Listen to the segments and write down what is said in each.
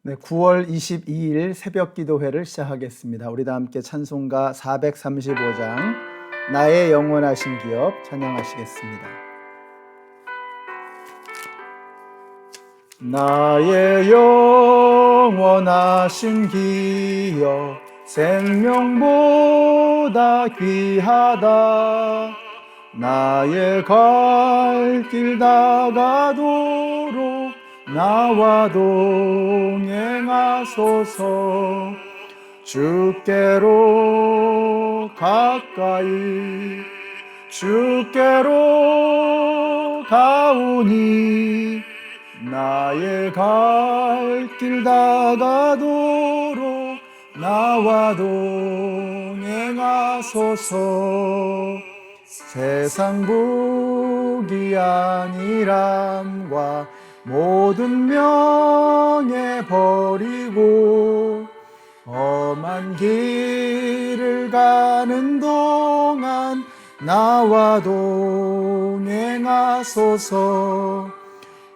네, 9월 22일 새벽 기도회를 시작하겠습니다. 우리 다 함께 찬송가 435장 나의 영원하신 기업 찬양하시겠습니다. 나의 영원하신 기업 생명보다 귀하다. 나의 갈 길 다가도록 나와 동행하소서. 주께로 가까이 주께로 가오니 나의 갈 길 다가도록 나와 동행하소서. 세상 부귀 아니람과 모든 명예 버리고 험한 길을 가는 동안 나와 동행하소서.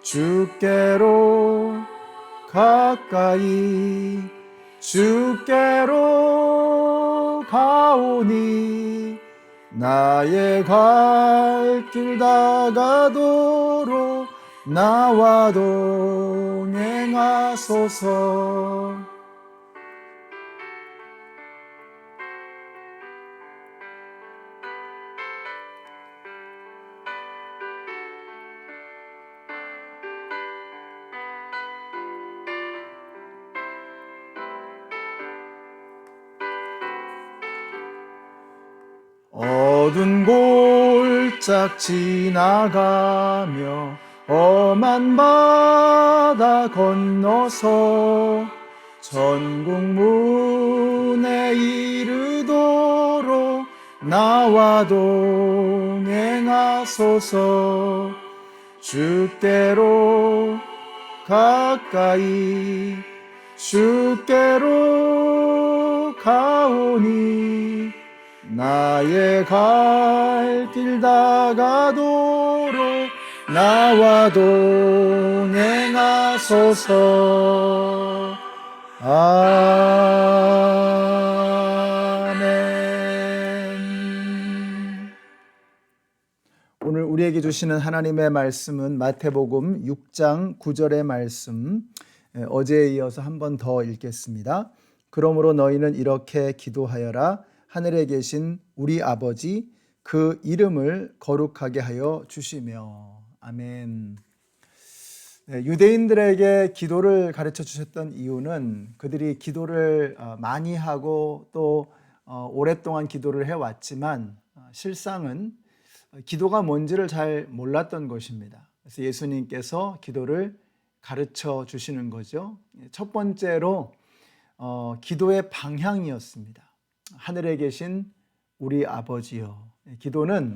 주께로 가까이 주께로 가오니 나의 갈 길 다가도록 나와 동행하소서. 어두운 골짝 지나가며 험한 바다 건너서 천국 문에 이르도록 나와 동행하소서. 주께로 가까이 주께로 가오니 나의 갈 길 다가도록 나와 동행하소서. 아멘. 오늘 우리에게 주시는 하나님의 말씀은 마태복음 6장 9절의 말씀, 어제에 이어서 한 번 더 읽겠습니다. 그러므로 너희는 이렇게 기도하여라. 하늘에 계신 우리 아버지 그 이름을 거룩하게 하여 주시며. 아멘. 네, 유대인들에게 기도를 가르쳐 주셨던 이유는 그들이 기도를 많이 하고 또 오랫동안 기도를 해왔지만 실상은 기도가 뭔지를 잘 몰랐던 것입니다. 그래서 예수님께서 기도를 가르쳐 주시는 거죠. 첫 번째로 기도의 방향이었습니다. 하늘에 계신 우리 아버지여. 기도는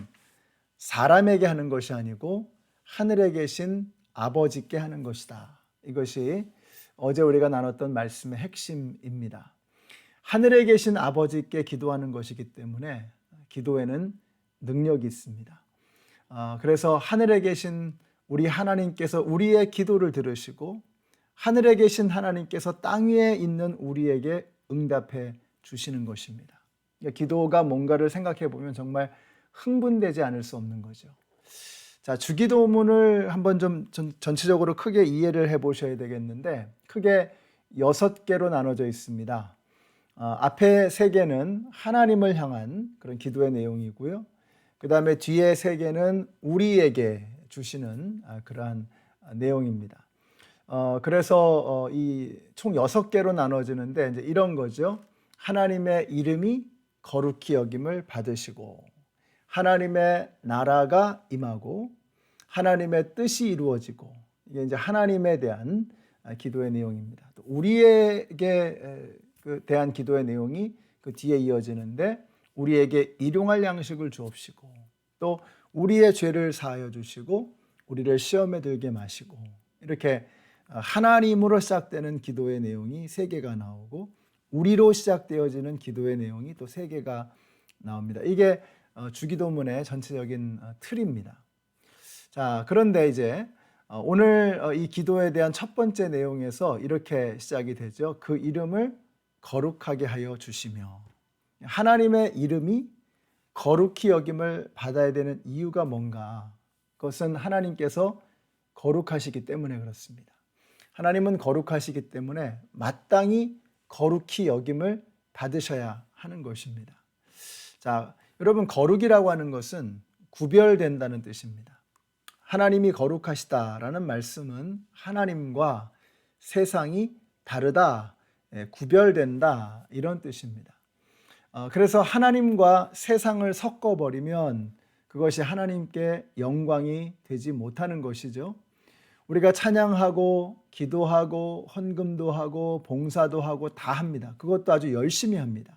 사람에게 하는 것이 아니고 하늘에 계신 아버지께 하는 것이다. 이것이 어제 우리가 나눴던 말씀의 핵심입니다. 하늘에 계신 아버지께 기도하는 것이기 때문에 기도에는 능력이 있습니다. 그래서 하늘에 계신 우리 하나님께서 우리의 기도를 들으시고 하늘에 계신 하나님께서 땅 위에 있는 우리에게 응답해 주시는 것입니다. 그러니까 기도가 뭔가를 생각해 보면 정말 흥분되지 않을 수 없는 거죠. 자, 주기도문을 한번 좀 전체적으로 크게 이해를 해 보셔야 되겠는데 크게 6개로 나눠져 있습니다. 앞에 3개는 하나님을 향한 그런 기도의 내용이고요. 그 다음에 뒤에 3개는 우리에게 주시는 그러한 내용입니다. 그래서 이 총 6개로 나눠지는데 이제 이런 거죠. 하나님의 이름이 거룩히 여김을 받으시고 하나님의 나라가 임하고 하나님의 뜻이 이루어지고 이게 이제 하나님에 대한 기도의 내용입니다. 또 우리에게 대한 기도의 내용이 그 뒤에 이어지는데 우리에게 일용할 양식을 주옵시고 또 우리의 죄를 사하여 주시고 우리를 시험에 들게 마시고 이렇게 하나님으로 시작되는 기도의 내용이 3개가 나오고 우리로 시작되어지는 기도의 내용이 또 3개가 나옵니다. 이게 주기도문의 전체적인 틀입니다. 자, 그런데 이제 오늘 이 기도에 대한 첫 번째 내용에서 이렇게 시작이 되죠. 그 이름을 거룩하게 하여 주시며. 하나님의 이름이 거룩히 여김을 받아야 되는 이유가 뭔가? 그것은 하나님께서 거룩하시기 때문에 그렇습니다. 하나님은 거룩하시기 때문에 마땅히 거룩히 여김을 받으셔야 하는 것입니다. 자, 여러분, 거룩이라고 하는 것은 구별된다는 뜻입니다. 하나님이 거룩하시다라는 말씀은 하나님과 세상이 다르다, 구별된다, 이런 뜻입니다. 그래서 하나님과 세상을 섞어버리면 그것이 하나님께 영광이 되지 못하는 것이죠. 우리가 찬양하고 기도하고 헌금도 하고 봉사도 하고 다 합니다. 그것도 아주 열심히 합니다.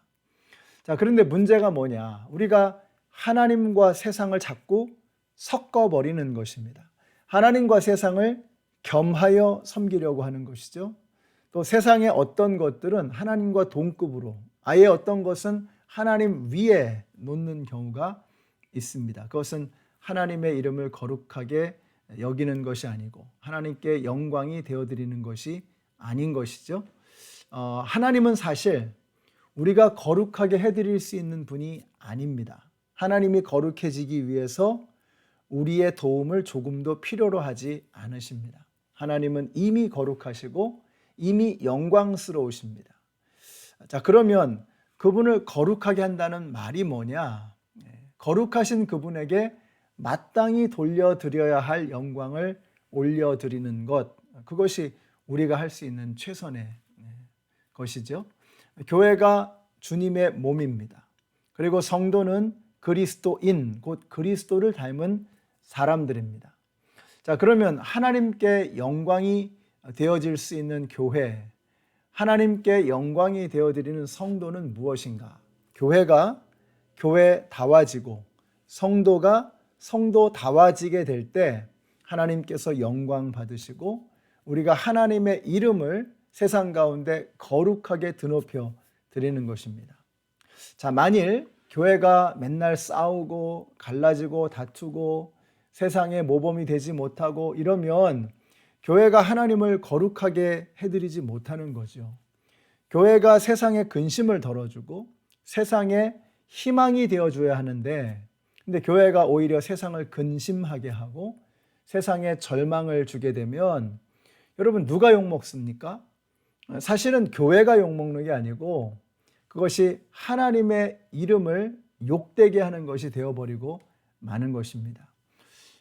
자, 그런데 문제가 뭐냐? 우리가 하나님과 세상을 자꾸 섞어버리는 것입니다. 하나님과 세상을 겸하여 섬기려고 하는 것이죠. 또 세상의 어떤 것들은 하나님과 동급으로, 아예 어떤 것은 하나님 위에 놓는 경우가 있습니다. 그것은 하나님의 이름을 거룩하게 여기는 것이 아니고 하나님께 영광이 되어드리는 것이 아닌 것이죠. 하나님은 사실 우리가 거룩하게 해드릴 수 있는 분이 아닙니다. 하나님이 거룩해지기 위해서 우리의 도움을 조금도 필요로 하지 않으십니다. 하나님은 이미 거룩하시고 이미 영광스러우십니다. 자, 그러면 그분을 거룩하게 한다는 말이 뭐냐? 거룩하신 그분에게 마땅히 돌려드려야 할 영광을 올려드리는 것, 그것이 우리가 할 수 있는 최선의 것이죠. 교회가 주님의 몸입니다. 그리고 성도는 그리스도인, 곧 그리스도를 닮은 사람들입니다. 자, 그러면 하나님께 영광이 되어질 수 있는 교회, 하나님께 영광이 되어드리는 성도는 무엇인가? 교회가 교회다워지고 성도가 성도다워지게 될 때 하나님께서 영광 받으시고 우리가 하나님의 이름을 세상 가운데 거룩하게 드높여 드리는 것입니다. 자, 만일 교회가 맨날 싸우고 갈라지고 다투고 세상의 모범이 되지 못하고 이러면 교회가 하나님을 거룩하게 해드리지 못하는 거죠. 교회가 세상의 근심을 덜어주고 세상에 희망이 되어줘야 하는데, 근데 교회가 오히려 세상을 근심하게 하고 세상에 절망을 주게 되면 여러분, 누가 욕먹습니까? 사실은 교회가 욕먹는 게 아니고 그것이 하나님의 이름을 욕되게 하는 것이 되어버리고 마는 것입니다.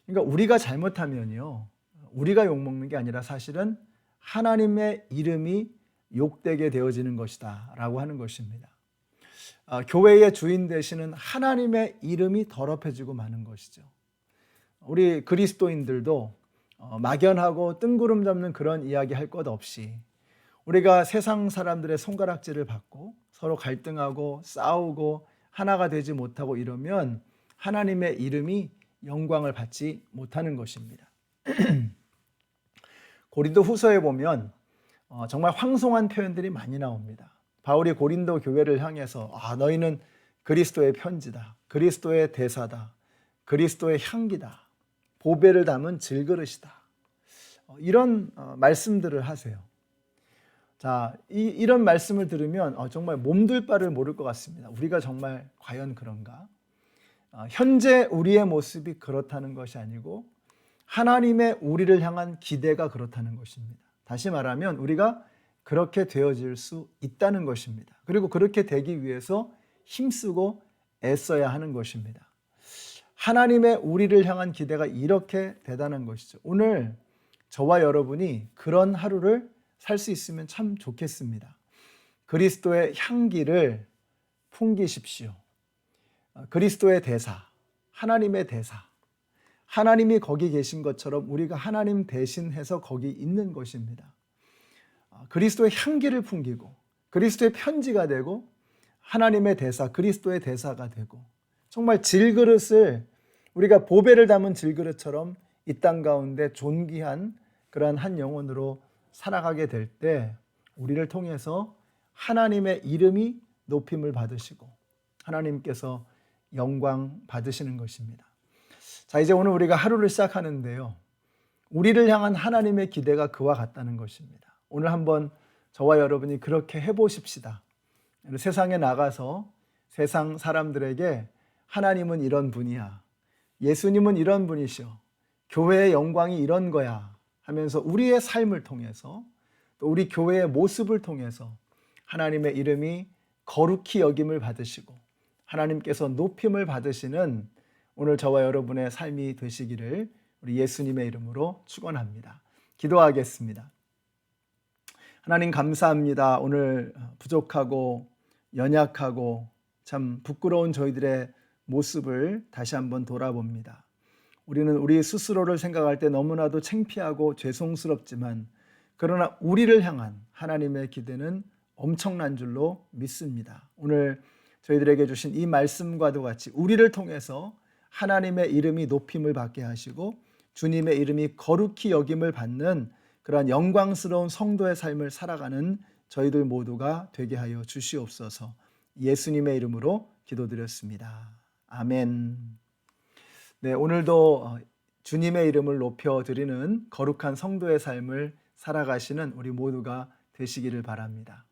그러니까 우리가 잘못하면요, 우리가 욕먹는 게 아니라 사실은 하나님의 이름이 욕되게 되어지는 것이다 라고 하는 것입니다. 교회의 주인 되시는 하나님의 이름이 더럽혀지고 마는 것이죠. 우리 그리스도인들도 막연하고 뜬구름 잡는 그런 이야기 할 것 없이 우리가 세상 사람들의 손가락질을 받고 서로 갈등하고 싸우고 하나가 되지 못하고 이러면 하나님의 이름이 영광을 받지 못하는 것입니다. 고린도 후서에 보면 정말 황송한 표현들이 많이 나옵니다. 바울이 고린도 교회를 향해서 너희는 그리스도의 편지다, 그리스도의 대사다, 그리스도의 향기다, 보배를 담은 질그릇이다, 이런 말씀들을 하세요. 자, 이런 말씀을 들으면 정말 몸둘 바를 모를 것 같습니다. 우리가 정말 과연 그런가? 현재 우리의 모습이 그렇다는 것이 아니고 하나님의 우리를 향한 기대가 그렇다는 것입니다. 다시 말하면 우리가 그렇게 되어질 수 있다는 것입니다. 그리고 그렇게 되기 위해서 힘쓰고 애써야 하는 것입니다. 하나님의 우리를 향한 기대가 이렇게 대단한 것이죠. 오늘 저와 여러분이 그런 하루를 살 수 있으면 참 좋겠습니다. 그리스도의 향기를 풍기십시오. 그리스도의 대사, 하나님의 대사, 하나님이 거기 계신 것처럼 우리가 하나님 대신해서 거기 있는 것입니다. 그리스도의 향기를 풍기고 그리스도의 편지가 되고 하나님의 대사, 그리스도의 대사가 되고 정말 질그릇을 우리가 보배를 담은 질그릇처럼 이 땅 가운데 존귀한 그러한 한 영혼으로 살아가게 될 때 우리를 통해서 하나님의 이름이 높임을 받으시고 하나님께서 영광 받으시는 것입니다. 자, 이제 오늘 우리가 하루를 시작하는데요. 우리를 향한 하나님의 기대가 그와 같다는 것입니다. 오늘 한번 저와 여러분이 그렇게 해보십시다. 세상에 나가서 세상 사람들에게 하나님은 이런 분이야, 예수님은 이런 분이시오, 교회의 영광이 이런 거야 하면서 우리의 삶을 통해서 또 우리 교회의 모습을 통해서 하나님의 이름이 거룩히 여김을 받으시고 하나님께서 높임을 받으시는 오늘 저와 여러분의 삶이 되시기를 우리 예수님의 이름으로 축원합니다. 기도하겠습니다. 하나님 감사합니다. 오늘 부족하고 연약하고 참 부끄러운 저희들의 모습을 다시 한번 돌아봅니다. 우리는 우리 스스로를 생각할 때 너무나도 창피하고 죄송스럽지만 그러나 우리를 향한 하나님의 기대는 엄청난 줄로 믿습니다. 오늘 저희들에게 주신 이 말씀과도 같이 우리를 통해서 하나님의 이름이 높임을 받게 하시고 주님의 이름이 거룩히 여김을 받는 그러한 영광스러운 성도의 삶을 살아가는 저희들 모두가 되게 하여 주시옵소서. 예수님의 이름으로 기도드렸습니다. 아멘. 네, 오늘도 주님의 이름을 높여드리는 거룩한 성도의 삶을 살아가시는 우리 모두가 되시기를 바랍니다.